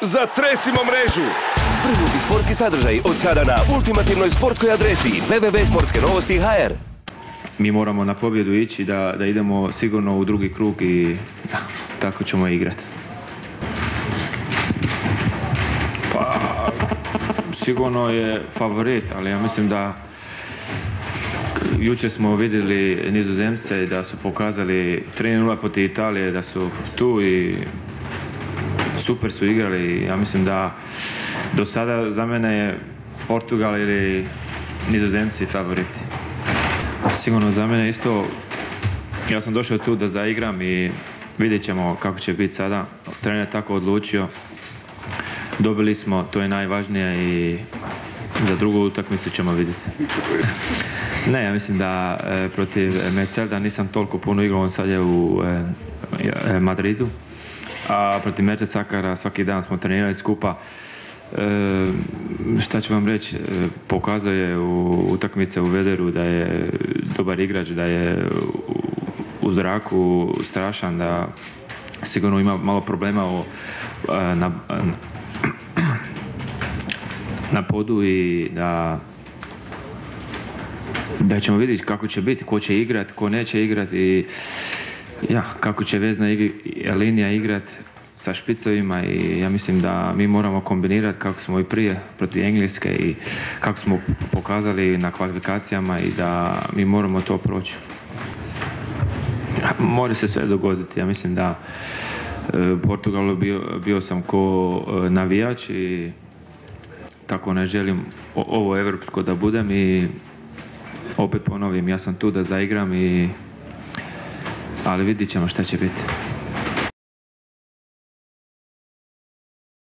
Zatresimo mrežu! Vrhunski sportski sadržaj od sada na ultimativnoj sportskoj adresi www.sportskenovosti.hr. Mi moramo na pobjedu ići da idemo sigurno u drugi krug i tako ćemo igrati. Pa, sigurno je favorit, ali ja mislim da jučer smo vidjeli Nizozemce da su pokazali 3-0 protiv Italije, da su tu i super su igrali. Ja mislim da do sada za mene je Portugal ili Nizozemci favoriti. Sigurno za mene isto, ja sam došao tu da zaigram i vidjet ćemo kako će biti sada. Trener je tako odlučio. Dobili smo, to je najvažnije i za drugu utakmicu ćemo vidjeti. Ne, ja mislim da protiv Mercelda nisam toliko puno igrao, on sad je u Madridu. A protiv Mertesakara svaki dan smo trenirali skupa. Šta ću vam reći, pokazao je u utakmice u Vederu da je dobar igrač, da je u zraku strašan, da sigurno ima malo problema na podu i da ćemo vidjeti kako će biti, ko će igrati, ko neće igrati i kako će vezna linija igrati sa špicovima i ja mislim da mi moramo kombinirati kako smo i prije protiv Engleske i kako smo pokazali na kvalifikacijama i da mi moramo to proći. Može se sve dogoditi, ja mislim da Portugalu bio sam ko navijač i tako ne želim ovo evropsko da budem i opet ponovim, ja sam tu da zaigram ali vidit ćemo šta će biti.